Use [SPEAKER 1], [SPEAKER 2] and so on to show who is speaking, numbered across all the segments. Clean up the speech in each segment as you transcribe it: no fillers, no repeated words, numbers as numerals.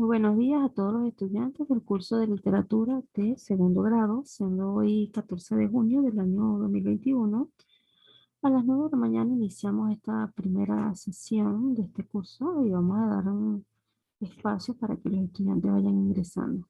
[SPEAKER 1] Muy buenos días a todos los estudiantes del curso de literatura de segundo grado, siendo hoy 14 de junio del año 2021. A las 9 de la mañana iniciamos esta primera sesión de este curso y vamos a dar un espacio para que los estudiantes vayan ingresando.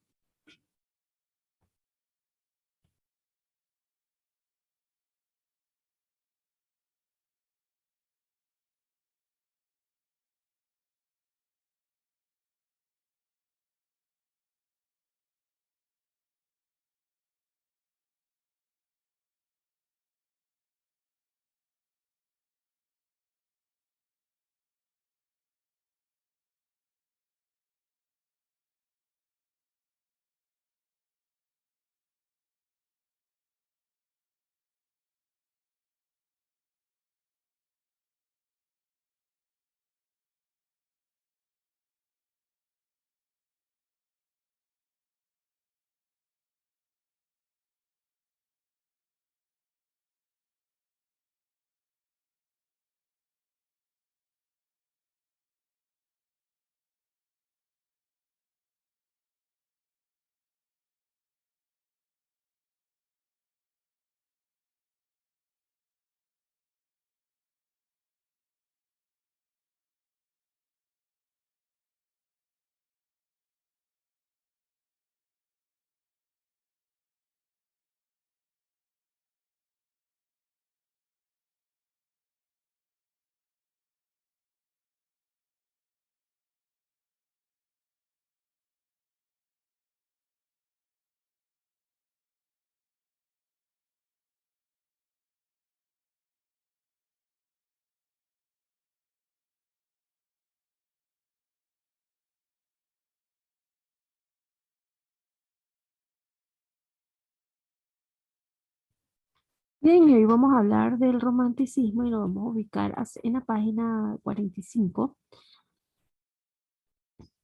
[SPEAKER 1] Bien, y hoy vamos a hablar del romanticismo y nos vamos a ubicar en la página 45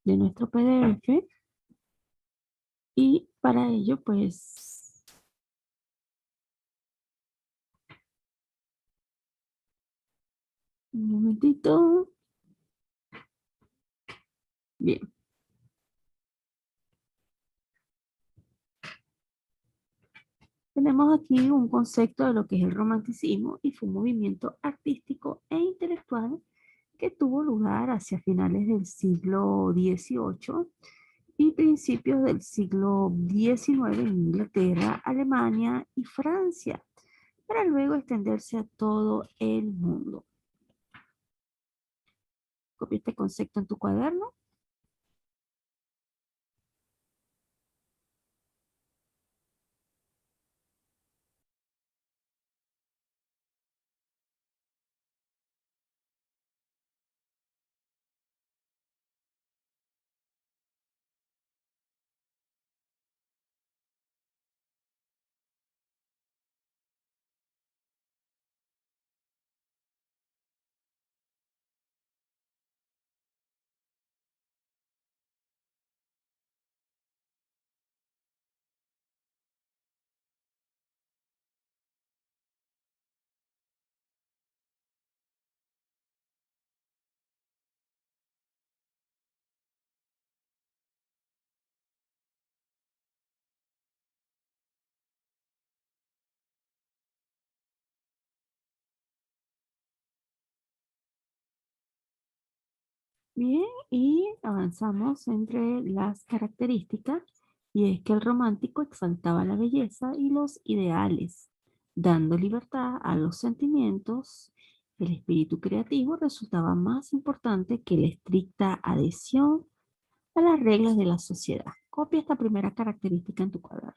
[SPEAKER 1] de nuestro PDF. Y para ello, pues, un momentito. Bien. Tenemos aquí un concepto de lo que es el romanticismo y fue un movimiento artístico e intelectual que tuvo lugar hacia finales del siglo XVIII y principios del siglo XIX en Inglaterra, Alemania y Francia, para luego extenderse a todo el mundo. Copia este concepto en tu cuaderno. Bien, y avanzamos entre las características, y es que el romántico exaltaba la belleza y los ideales, dando libertad a los sentimientos. El espíritu creativo resultaba más importante que la estricta adhesión a las reglas de la sociedad. Copia esta primera característica en tu cuaderno.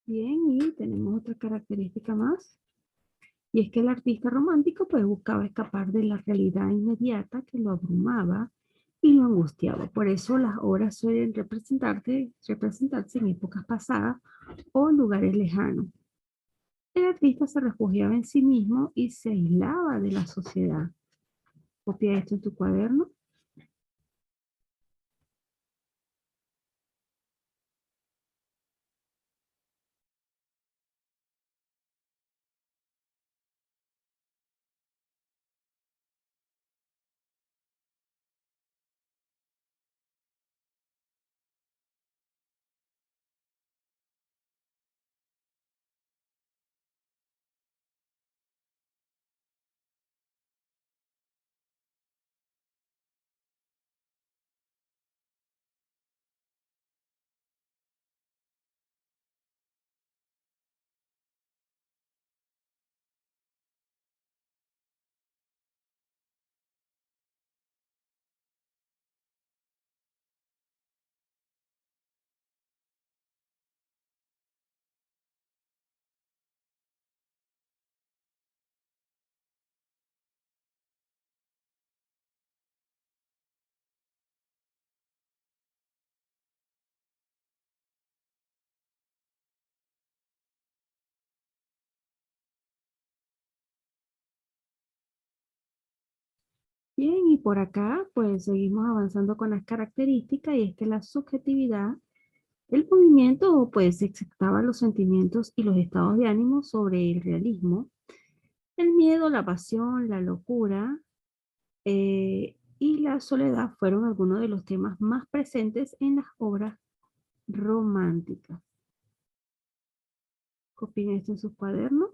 [SPEAKER 1] Bien, y tenemos otra característica más. Y es que el artista romántico pues buscaba escapar de la realidad inmediata que lo abrumaba y lo angustiaba. Por eso las obras suelen representarse en épocas pasadas o en lugares lejanos. El artista se refugiaba en sí mismo y se aislaba de la sociedad. Copia esto en tu cuaderno. Bien, y por acá pues seguimos avanzando con las características y es que la subjetividad, el movimiento pues exaltaba los sentimientos y los estados de ánimo sobre el realismo, el miedo, la pasión, la locura y la soledad fueron algunos de los temas más presentes en las obras románticas. Copien esto en sus cuadernos.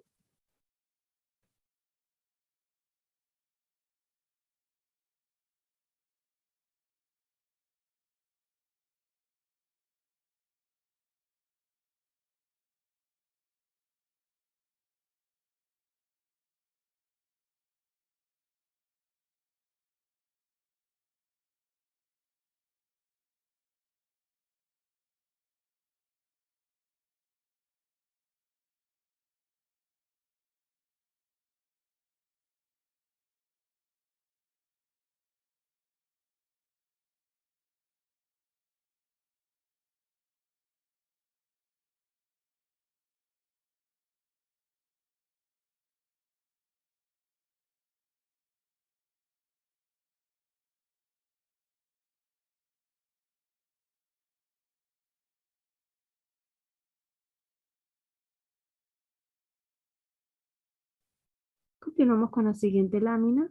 [SPEAKER 1] Continuamos con la siguiente lámina.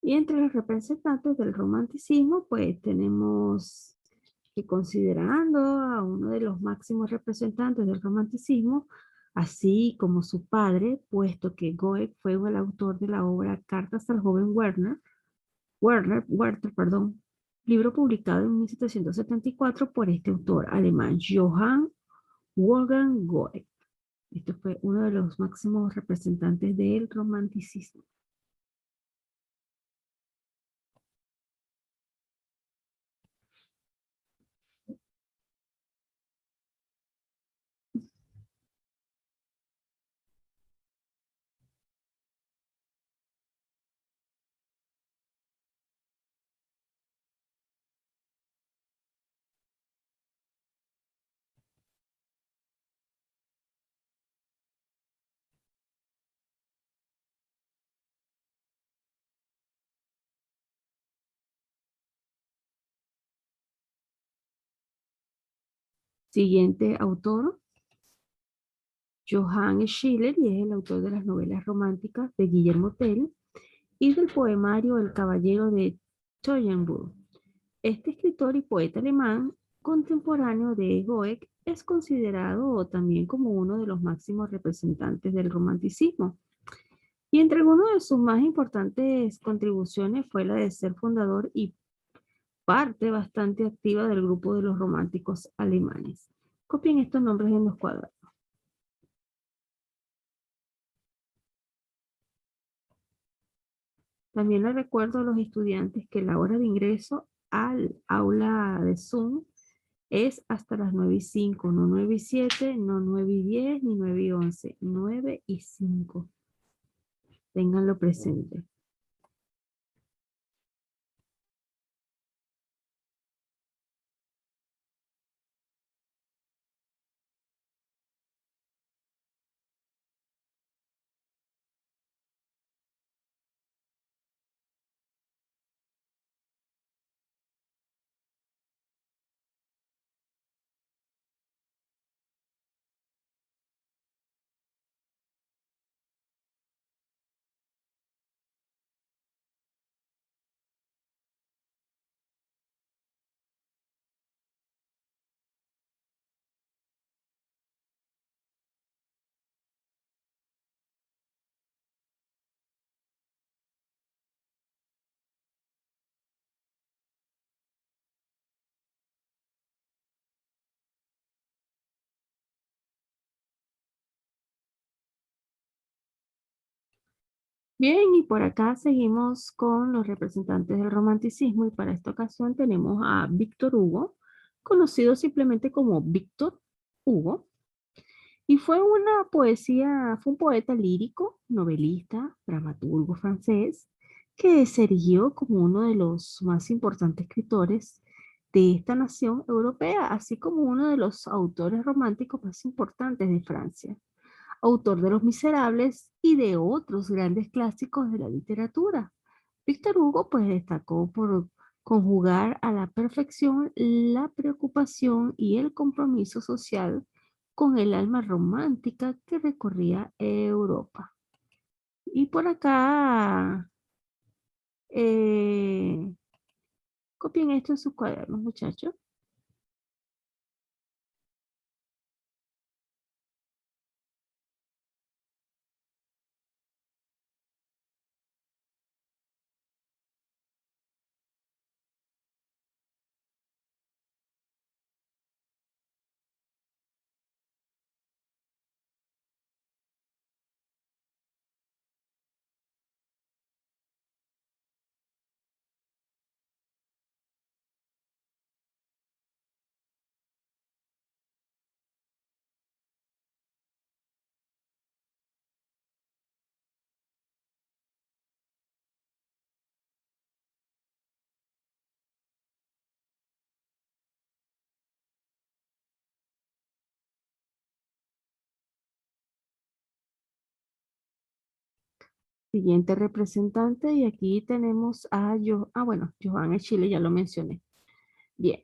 [SPEAKER 1] Y entre los representantes del romanticismo, pues tenemos que considerando a uno de los máximos representantes del romanticismo, así como su padre, puesto que Goethe fue el autor de la obra Cartas al joven Werther, perdón, libro publicado en 1774 por este autor alemán, Johann Wolfgang Goethe. Este fue uno de los máximos representantes del romanticismo. Siguiente autor, Johann Schiller, y es el autor de las novelas románticas de Guillermo Tell y del poemario El Caballero de Teutoburg. Este escritor y poeta alemán contemporáneo de Goethe es considerado también como uno de los máximos representantes del romanticismo. Y entre algunas de sus más importantes contribuciones fue la de ser fundador y parte bastante activa del grupo de los románticos alemanes. Copien estos nombres en los cuadros. También les recuerdo a los estudiantes que la hora de ingreso al aula de Zoom es hasta las 9:05, no 9:07, no 9:10, ni 9:11, 9:05. Ténganlo presente. Bien, y por acá seguimos con los representantes del romanticismo y para esta ocasión tenemos a Víctor Hugo, conocido simplemente como Víctor Hugo, y fue un poeta lírico, novelista, dramaturgo francés, que se erigió como uno de los más importantes escritores de esta nación europea, así como uno de los autores románticos más importantes de Francia, autor de Los Miserables y de otros grandes clásicos de la literatura. Víctor Hugo pues destacó por conjugar a la perfección la preocupación y el compromiso social con el alma romántica que recorría Europa. Y por acá, eh, copien esto en sus cuadernos, muchachos. Siguiente representante, y aquí tenemos a bueno, Joan Chile, ya lo mencioné. Bien.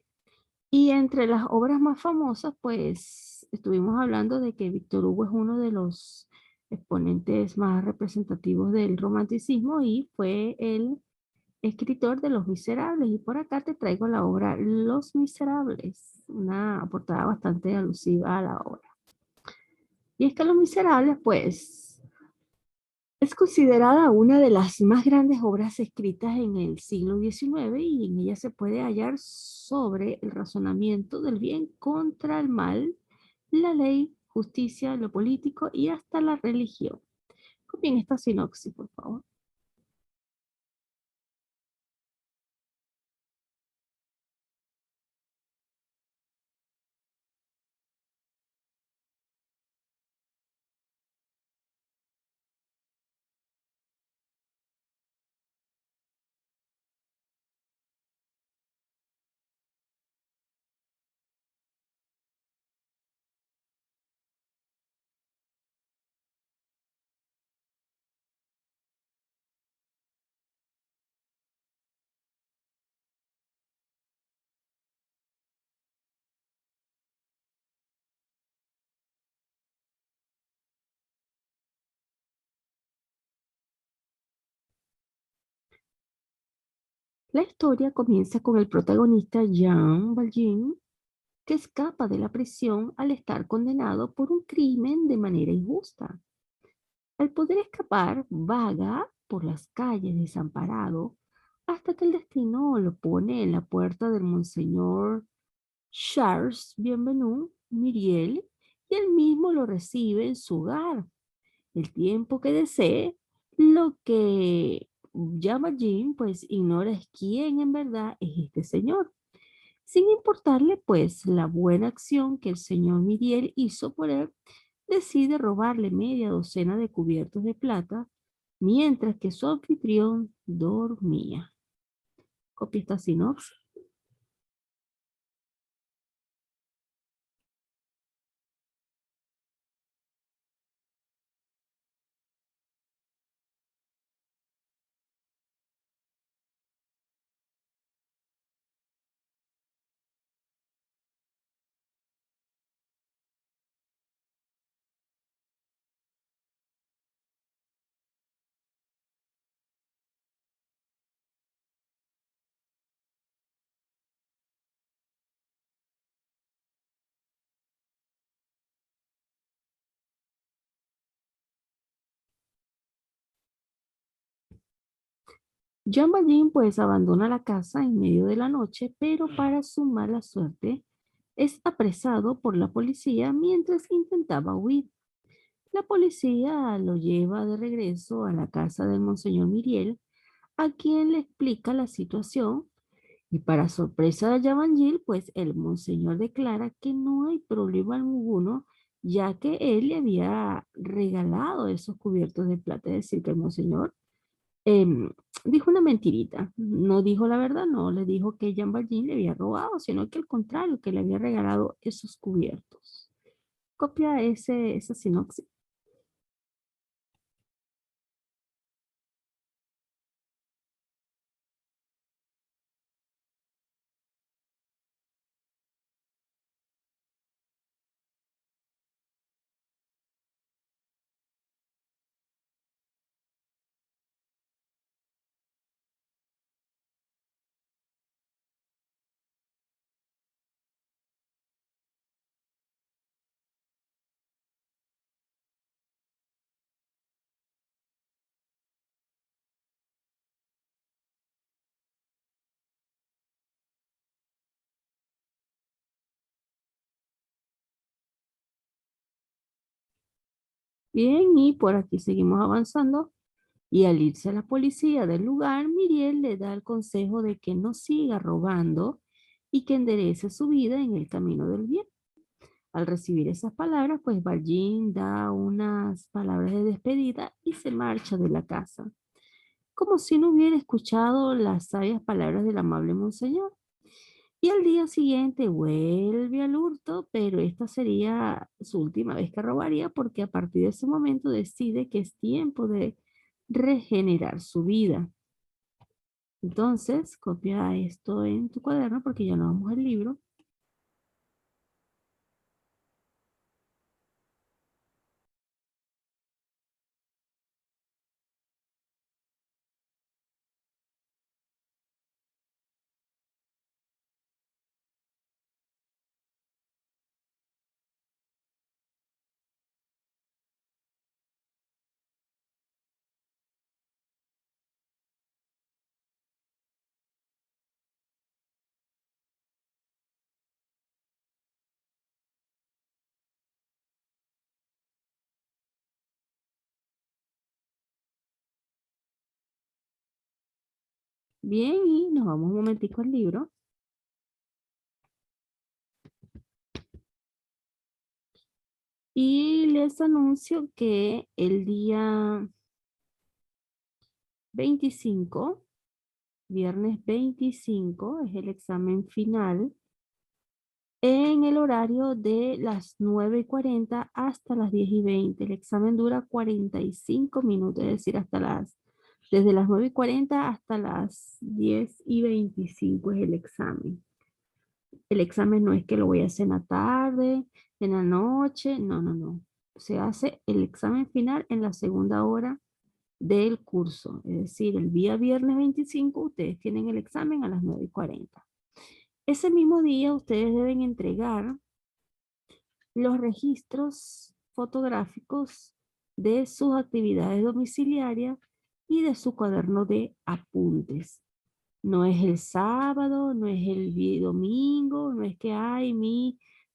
[SPEAKER 1] Y entre las obras más famosas, pues estuvimos hablando de que Víctor Hugo es uno de los exponentes más representativos del romanticismo y fue el escritor de Los Miserables. Y por acá te traigo la obra Los Miserables, una portada bastante alusiva a la obra. Y es que Los Miserables, pues, es considerada una de las más grandes obras escritas en el siglo XIX y en ella se puede hallar sobre el razonamiento del bien contra el mal, la ley, justicia, lo político y hasta la religión. Copien esta sinopsis, por favor. La historia comienza con el protagonista Jean Valjean, que escapa de la prisión al estar condenado por un crimen de manera injusta. Al poder escapar, vaga por las calles desamparado hasta que el destino lo pone en la puerta del Monseñor Charles Bienvenu Myriel y él mismo lo recibe en su hogar, el tiempo que desee, lo que Jean Valjean pues ignora quién en verdad es este señor, sin importarle pues la buena acción que el señor Miriel hizo por él. Decide robarle media docena de cubiertos de plata mientras que su anfitrión dormía. Copia esta sinopsis. Jean Valjean pues abandona la casa en medio de la noche, pero para su mala suerte es apresado por la policía mientras intentaba huir. La policía lo lleva de regreso a la casa del monseñor Miriel, a quien le explica la situación y para sorpresa de Jean, pues el monseñor declara que no hay problema alguno, ya que él le había regalado esos cubiertos de plata, es decir, que el monseñor em, dijo una mentirita, no dijo la verdad, no le dijo que Jean Valjean le había robado, sino que al contrario, que le había regalado esos cubiertos. Copia esa sinopsis. Bien, y por aquí seguimos avanzando. Y al irse la policía del lugar, Miriel le da el consejo de que no siga robando y que enderece su vida en el camino del bien. Al recibir esas palabras, pues Valjean da unas palabras de despedida y se marcha de la casa, como si no hubiera escuchado las sabias palabras del amable monseñor. Y al día siguiente vuelve al hurto, pero esta sería su última vez que robaría porque a partir de ese momento decide que es tiempo de regenerar su vida. Entonces, copia esto en tu cuaderno porque ya no vamos al libro. Bien, y nos vamos un momentico al libro. Y les anuncio que el día 25, viernes 25, es el examen final en el horario de las 9:40 hasta las 10:20. El examen dura 45 minutos, es decir, desde las 9:40 hasta las 10:25 es el examen. El examen no es que lo voy a hacer en la tarde, en la noche, no, no, no. Se hace el examen final en la segunda hora del curso, es decir, el día viernes 25 ustedes tienen el examen a las 9:40. Ese mismo día ustedes deben entregar los registros fotográficos de sus actividades domiciliarias y de su cuaderno de apuntes. No es el sábado, no es el domingo, no es que, ay,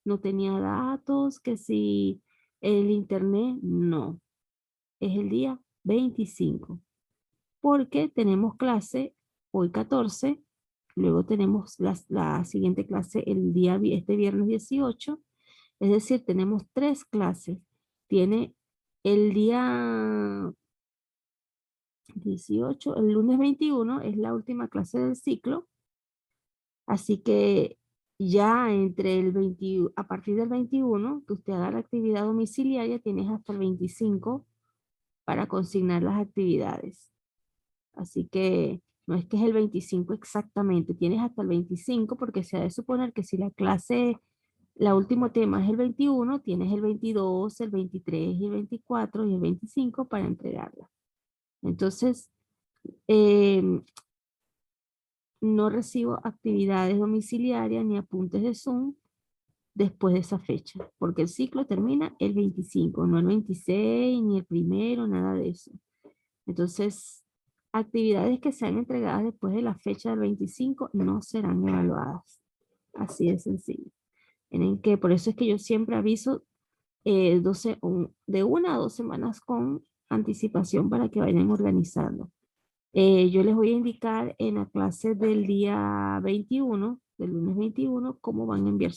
[SPEAKER 1] no tenía datos, que si el internet, no. Es el día 25. porque tenemos clase hoy 14, luego tenemos la siguiente clase este viernes 18, es decir, tenemos 3 clases. Tiene el día 18, el lunes 21 es la última clase del ciclo, así que ya a partir del 21, que usted haga la actividad domiciliaria, tienes hasta el 25 para consignar las actividades. Así que no es que es el 25 exactamente, tienes hasta el 25 porque se ha de suponer que si la último tema es el 21, tienes el 22, el 23 y el 24 y el 25 para entregarla. Entonces, em, no recibo actividades domiciliarias ni apuntes de Zoom después de esa fecha, porque el ciclo termina el 25, no el 26, ni el primero, nada de eso. Entonces, actividades que sean entregadas después de la fecha del 25 no serán evaluadas. Así de sencillo. Por eso es que yo siempre aviso de 1 a 2 semanas con anticipación para que vayan organizando. Yo les voy a indicar en la clase del día 21, del lunes 21, cómo van a enviar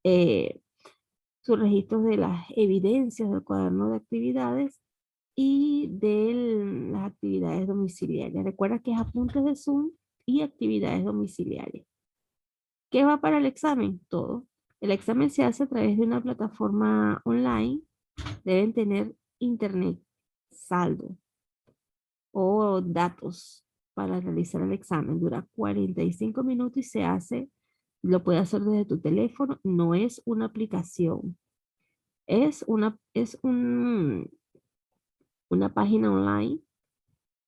[SPEAKER 1] eh, sus registros de las evidencias del cuaderno de actividades y de las actividades domiciliarias. Recuerda que es apuntes de Zoom y actividades domiciliarias. ¿Qué va para el examen? Todo. El examen se hace a través de una plataforma online. Deben tener internet, saldo o datos para realizar el examen. Dura 45 minutos y lo puedes hacer desde tu teléfono. No es una aplicación. Una página online,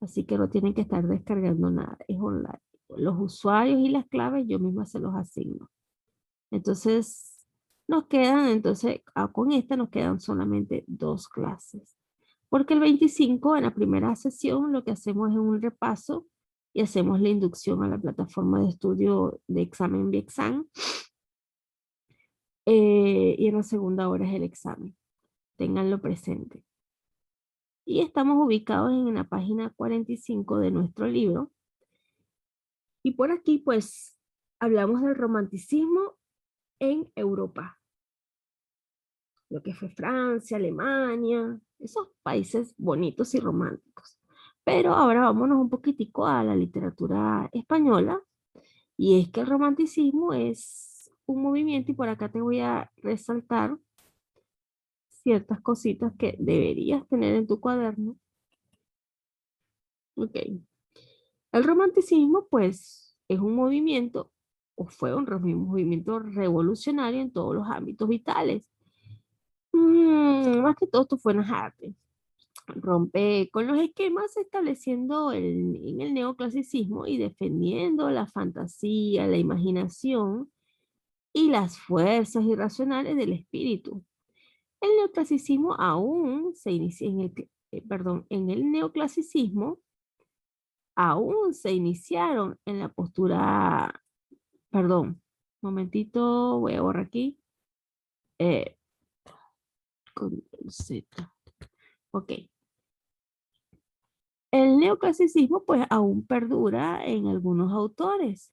[SPEAKER 1] así que no tienen que estar descargando nada. Es online. Los usuarios y las claves yo misma se los asigno. Entonces, con esta nos quedan solamente 2 clases. Porque el 25, en la primera sesión, lo que hacemos es un repaso y hacemos la inducción a la plataforma de estudio de examen Viexam. Y en la segunda hora es el examen. Ténganlo presente. Y estamos ubicados en la página 45 de nuestro libro. Y por aquí, pues, hablamos del romanticismo en Europa. Lo que fue Francia, Alemania, esos países bonitos y románticos. Pero ahora vámonos un poquitico a la literatura española, y es que el romanticismo es un movimiento, y por acá te voy a resaltar ciertas cositas que deberías tener en tu cuaderno. Ok. El romanticismo, pues, es un movimiento, o fue un movimiento revolucionario en todos los ámbitos vitales. Más que todo esto fue en las artes. Rompe con los esquemas estableciendo en el neoclasicismo y defendiendo la fantasía, la imaginación y las fuerzas irracionales del espíritu. El neoclasicismo aún se inicia en el neoclasicismo aún se iniciaron en la postura, perdón, momentito, voy a borrar aquí, eh, con Z. Ok. El neoclasicismo pues aún perdura en algunos autores,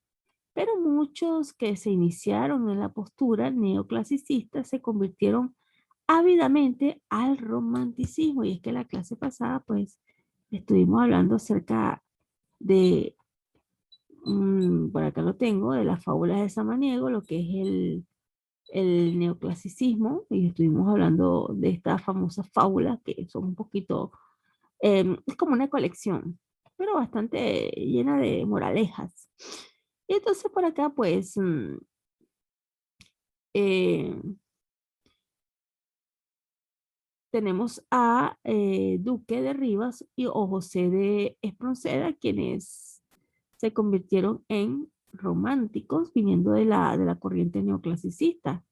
[SPEAKER 1] pero muchos que se iniciaron en la postura neoclasicista se convirtieron ávidamente al romanticismo. Y es que la clase pasada pues estuvimos hablando acerca de, por acá lo tengo, de las fábulas de Samaniego, lo que es el neoclasicismo, y estuvimos hablando de estas famosas fábulas que son un poquito, es como una colección, pero bastante llena de moralejas. Y entonces por acá pues eh, tenemos a Duque de Rivas o José de Espronceda, quienes se convirtieron en románticos viniendo de la corriente neoclasicista.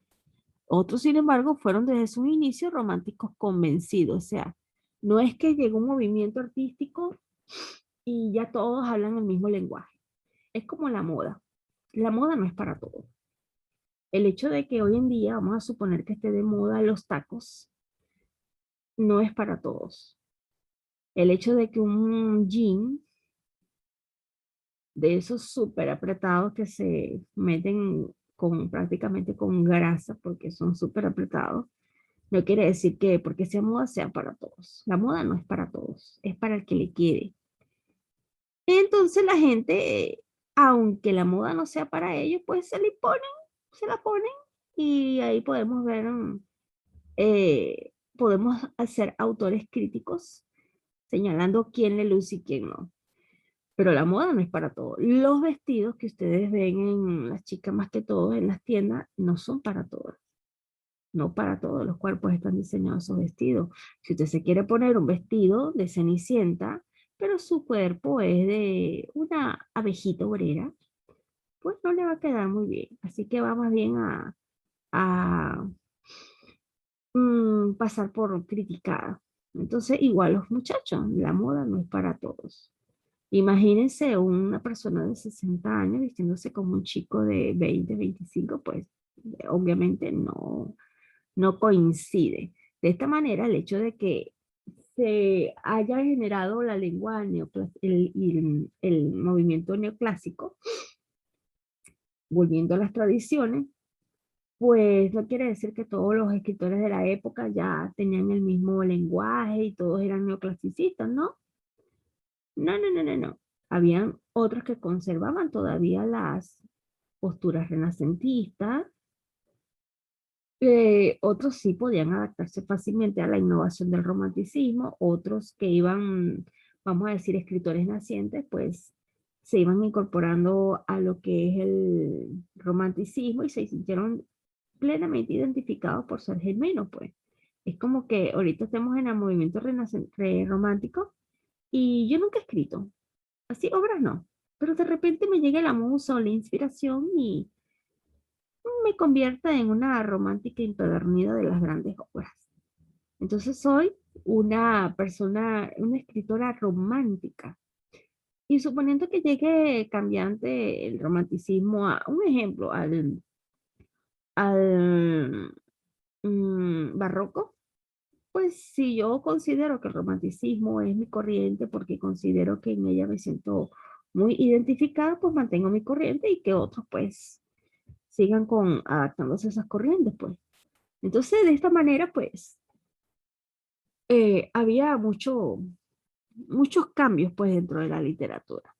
[SPEAKER 1] Otros, sin embargo, fueron desde sus inicios románticos convencidos. O sea, no es que llegó un movimiento artístico y ya todos hablan el mismo lenguaje. Es como la moda. La moda no es para todos. El hecho de que hoy en día, vamos a suponer que esté de moda los tacos, no es para todos. El hecho de que un jean de esos súper apretados que se meten con prácticamente con grasa porque son súper apretados, no quiere decir que porque sea moda sea para todos. La moda no es para todos, es para el que le quede. Entonces la gente, aunque la moda no sea para ellos, pues se le ponen, se la ponen y ahí podemos ver, podemos hacer autores críticos señalando quién le luce y quién no. Pero la moda no es para todos. Los vestidos que ustedes ven en las chicas más que todo en las tiendas no son para todas. No para todos los cuerpos están diseñados esos vestidos. Si usted se quiere poner un vestido de Cenicienta, pero su cuerpo es de una abejita obrera, pues no le va a quedar muy bien. Así que va más bien a pasar por criticada. Entonces, igual los muchachos, la moda no es para todos. Imagínense una persona de 60 años vistiéndose como un chico de 20, 25, pues obviamente no coincide. De esta manera, el hecho de que se haya generado la lengua el movimiento neoclásico, volviendo a las tradiciones, pues no quiere decir que todos los escritores de la época ya tenían el mismo lenguaje y todos eran neoclasicistas, ¿no? No, no, no, no, no. Habían otros que conservaban todavía las posturas renacentistas. Otros sí podían adaptarse fácilmente a la innovación del romanticismo, otros que iban, vamos a decir, escritores nacientes, pues se iban incorporando a lo que es el romanticismo y se sintieron plenamente identificados por ser genuinos, pues. Es como que ahorita estamos en el movimiento romántico y yo nunca he escrito, así obras no, pero de repente me llega la musa o la inspiración y me convierta en una romántica empedernida de las grandes obras. Entonces soy una persona, una escritora romántica. Y suponiendo que llegue cambiante el romanticismo a un ejemplo, al barroco, pues si yo considero que el romanticismo es mi corriente porque considero que en ella me siento muy identificada, pues mantengo mi corriente y que otros pues sigan con adaptándose a esas corrientes, pues. Entonces, de esta manera, pues, había muchos cambios, pues, dentro de la literatura.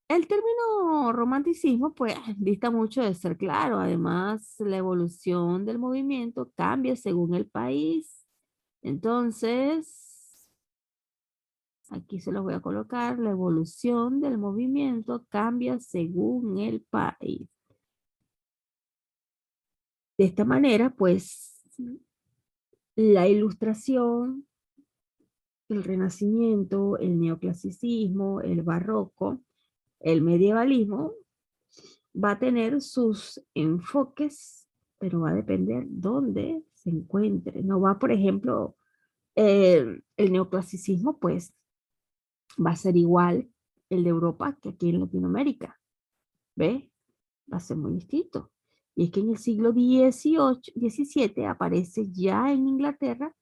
[SPEAKER 1] El término romanticismo, pues, dista mucho de ser claro. Además, la evolución del movimiento cambia según el país. Entonces, aquí se los voy a colocar. La evolución del movimiento cambia según el país. De esta manera, pues, la ilustración, el Renacimiento, el neoclasicismo, el barroco, el medievalismo, va a tener sus enfoques, pero va a depender dónde se encuentre. No va, por ejemplo, el neoclasicismo, pues va a ser igual el de Europa que aquí en Latinoamérica. ¿Ve? Va a ser muy distinto. Y es que en el siglo XVII aparece ya en Inglaterra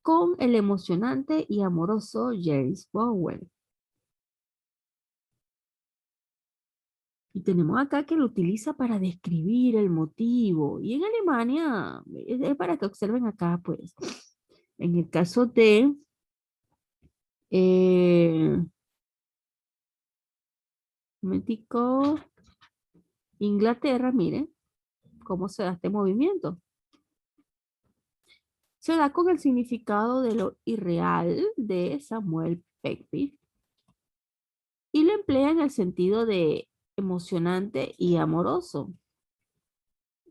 [SPEAKER 1] con el emocionante y amoroso James Baldwin. Y tenemos acá que lo utiliza para describir el motivo. Y en Alemania, es para que observen acá, pues, en el caso de un momentico, Inglaterra, miren cómo se da este movimiento. Se da con el significado de lo irreal de Samuel Beckett y lo emplea en el sentido de emocionante y amoroso,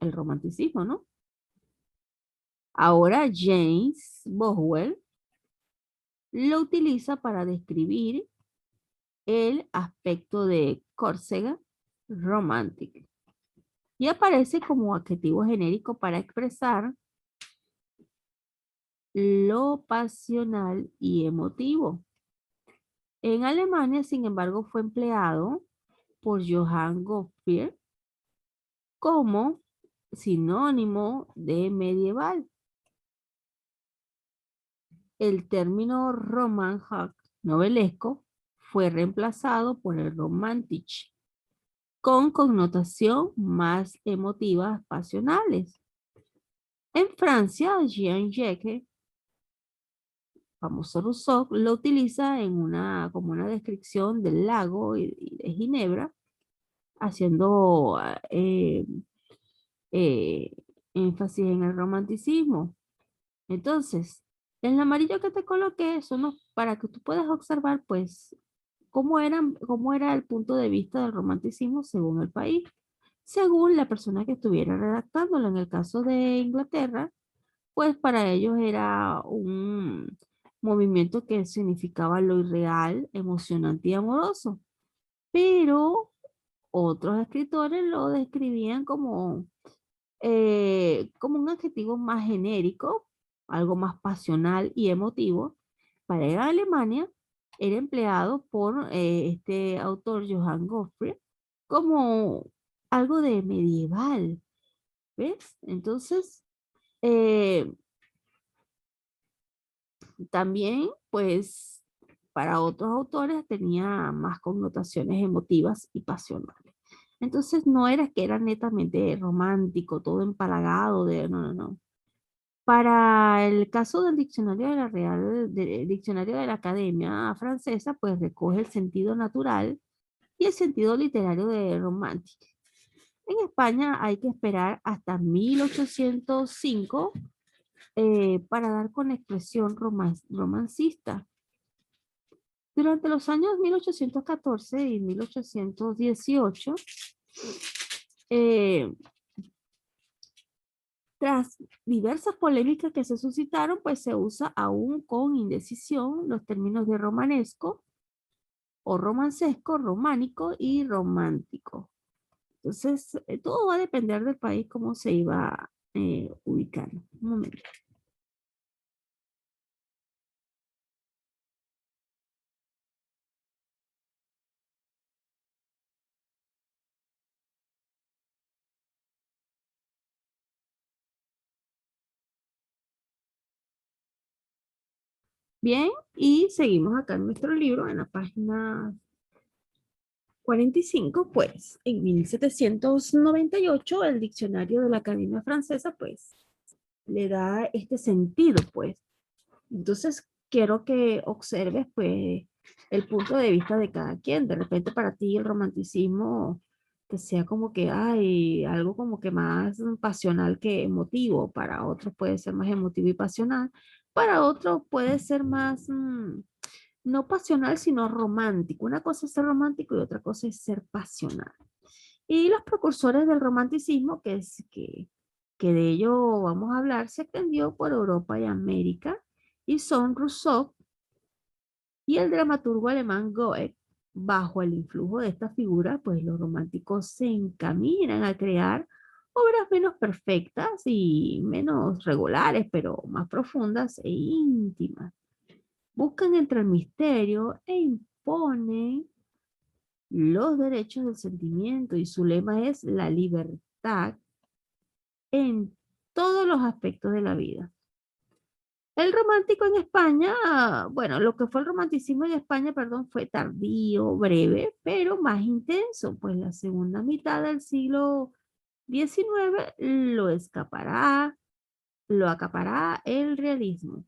[SPEAKER 1] el romanticismo, ¿no? Ahora James Boswell lo utiliza para describir el aspecto de Córcega romantic y aparece como adjetivo genérico para expresar lo pasional y emotivo. En Alemania, sin embargo, fue empleado por Johann Gottfried como sinónimo de medieval. el término Romantic novelesco fue reemplazado por el Romantic, con connotación más emotivas, pasionales. En Francia, Jean-Jacques, famoso Rousseau, lo utiliza como una descripción del lago y de Ginebra, haciendo eh, énfasis en el romanticismo. Entonces, el amarillo que te coloqué son para que tú puedas observar, pues, cómo era el punto de vista del romanticismo según el país, según la persona que estuviera redactándolo. En el caso de Inglaterra, pues para ellos era un movimiento que significaba lo irreal, emocionante y amoroso. Pero otros escritores lo describían como un adjetivo más genérico, algo más pasional y emotivo. Para Alemania era empleado por este autor Johann Gottfried como algo de medieval, ¿ves? Entonces, eh, también, pues, para otros autores tenía más connotaciones emotivas y pasionales. Entonces, no era que era netamente romántico, todo empalagado, no, no, no. Para el caso del diccionario de la Diccionario de la Academia Francesa, pues recoge el sentido natural y el sentido literario de romántico. En España hay que esperar hasta 1805 para dar con expresión romancista. Durante los años 1814 y 1818, eh, tras diversas polémicas que se suscitaron, pues se usa aún con indecisión los términos de romanesco o romancesco, románico y romántico. Entonces, todo va a depender del país cómo se iba ubicando. Un momento. Bien, y seguimos acá en nuestro libro, en la página 45, pues en 1798 el diccionario de la Academia Francesa, pues le da este sentido, pues. Entonces, quiero que observes, pues, el punto de vista de cada quien. De repente para ti el romanticismo que sea como que hay algo como que más pasional que emotivo. Para otros puede ser más emotivo y pasional. Para otros puede ser más, no pasional, sino romántico. Una cosa es ser romántico y otra cosa es ser pasional. Y los precursores del romanticismo, que de ello vamos a hablar, se extendió por Europa y América y son Rousseau y el dramaturgo alemán Goethe. Bajo el influjo de esta figura, pues los románticos se encaminan a crear obras menos perfectas y menos regulares, pero más profundas e íntimas. Buscan entre el misterio e imponen los derechos del sentimiento y su lema es la libertad en todos los aspectos de la vida. El romántico en España, bueno, lo que fue el romanticismo en España, perdón, fue tardío, breve, pero más intenso, pues la segunda mitad del siglo XIX lo acapará el realismo.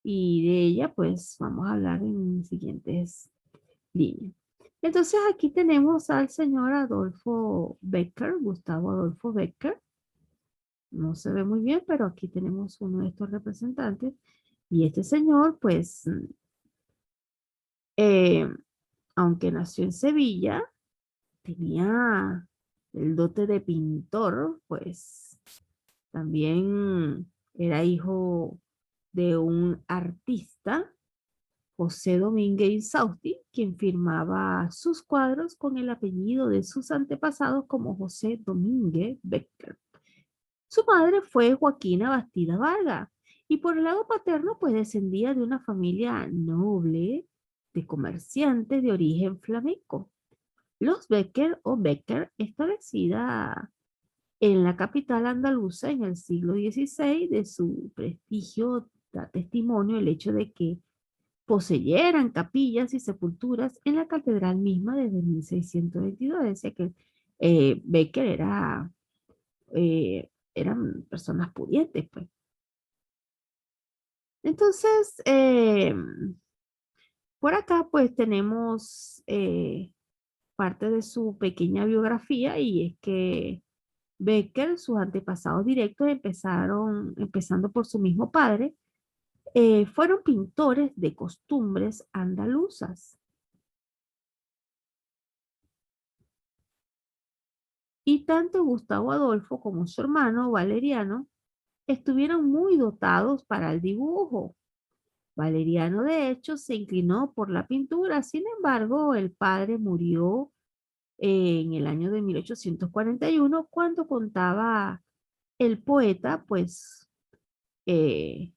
[SPEAKER 1] Y de ella, pues, vamos a hablar en siguientes líneas. Entonces, aquí tenemos al señor Adolfo Becker, Gustavo Adolfo Becker. No se ve muy bien, pero aquí tenemos uno de estos representantes. Y este señor, pues, eh, aunque nació en Sevilla, tenía el dote de pintor, pues también era hijo de un artista, José Domínguez Insausti, quien firmaba sus cuadros con el apellido de sus antepasados como José Domínguez Becker. Su madre fue Joaquina Bastida Vargas y por el lado paterno pues descendía de una familia noble de comerciantes de origen flamenco. Los Becker o Becker, establecida en la capital andaluza en el siglo XVI, de su prestigio da testimonio el hecho de que poseyeran capillas y sepulturas en la catedral misma desde 1622. Decía que Becker eran personas pudientes, pues. Entonces, por acá pues tenemos parte de su pequeña biografía y es que Becker, sus antepasados directos empezando por su mismo padre, fueron pintores de costumbres andaluzas. Y tanto Gustavo Adolfo como su hermano Valeriano estuvieron muy dotados para el dibujo. Valeriano, de hecho, se inclinó por la pintura. Sin embargo, el padre murió en el año de 1841 cuando contaba el poeta, pues, eh,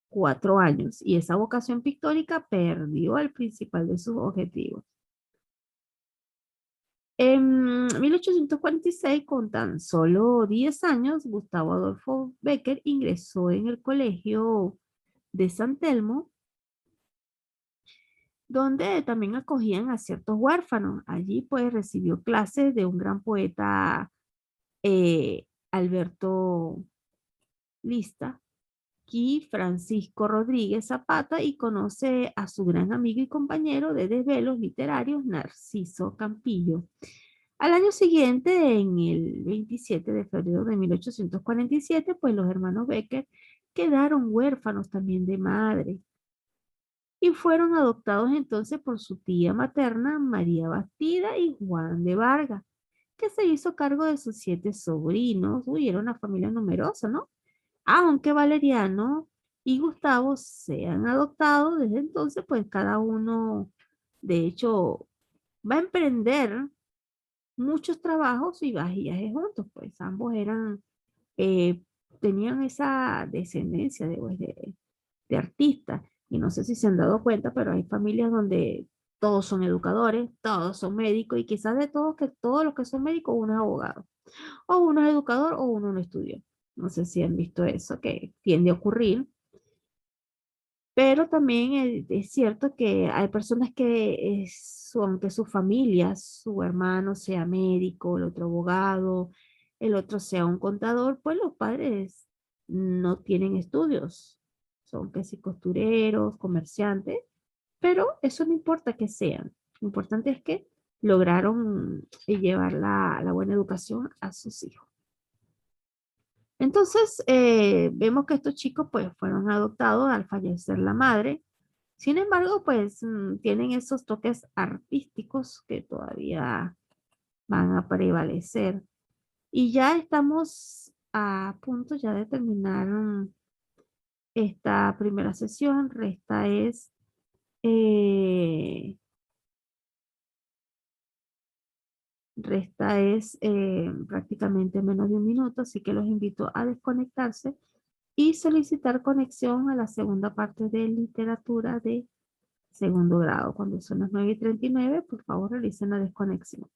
[SPEAKER 1] 4 años. Y esa vocación pictórica perdió el principal de sus objetivos. En 1846, con tan solo 10 años, Gustavo Adolfo Becker ingresó en el colegio de San Telmo, donde también acogían a ciertos huérfanos. Allí pues recibió clases de un gran poeta, Alberto Lista, y Francisco Rodríguez Zapata, y conoce a su gran amigo y compañero de desvelos literarios, Narciso Campillo. Al año siguiente, en el 27 de febrero de 1847, pues los hermanos Becker quedaron huérfanos también de madre y fueron adoptados entonces por su tía materna, María Bastida y Juan de Vargas, que se hizo cargo de sus 7 sobrinos. Uy, era una familia numerosa, ¿no? Aunque Valeriano y Gustavo sean adoptados desde entonces, pues cada uno, de hecho, va a emprender muchos trabajos y viajes juntos, pues ambos eh, tenían esa descendencia de artistas. Y no sé si se han dado cuenta, pero hay familias donde todos son educadores, todos son médicos, y quizás de todos, que todos los que son médicos, uno es abogado, o uno es educador, o uno no estudió. No sé si han visto eso, que tiende a ocurrir. Pero también es cierto que hay personas que aunque su familia, su hermano sea médico, el otro abogado, el otro sea un contador, pues los padres no tienen estudios. Son que si costureros, comerciantes, pero eso no importa que sean. Lo importante es que lograron llevar la buena educación a sus hijos. Entonces, vemos que estos chicos pues fueron adoptados al fallecer la madre. Sin embargo, pues tienen esos toques artísticos que todavía van a prevalecer. Y ya estamos a punto ya de terminar esta primera sesión. Eh, Resta es prácticamente menos de un minuto, así que los invito a desconectarse y solicitar conexión a la segunda parte de literatura de segundo grado. Cuando son las 9:39, por favor realicen la desconexión.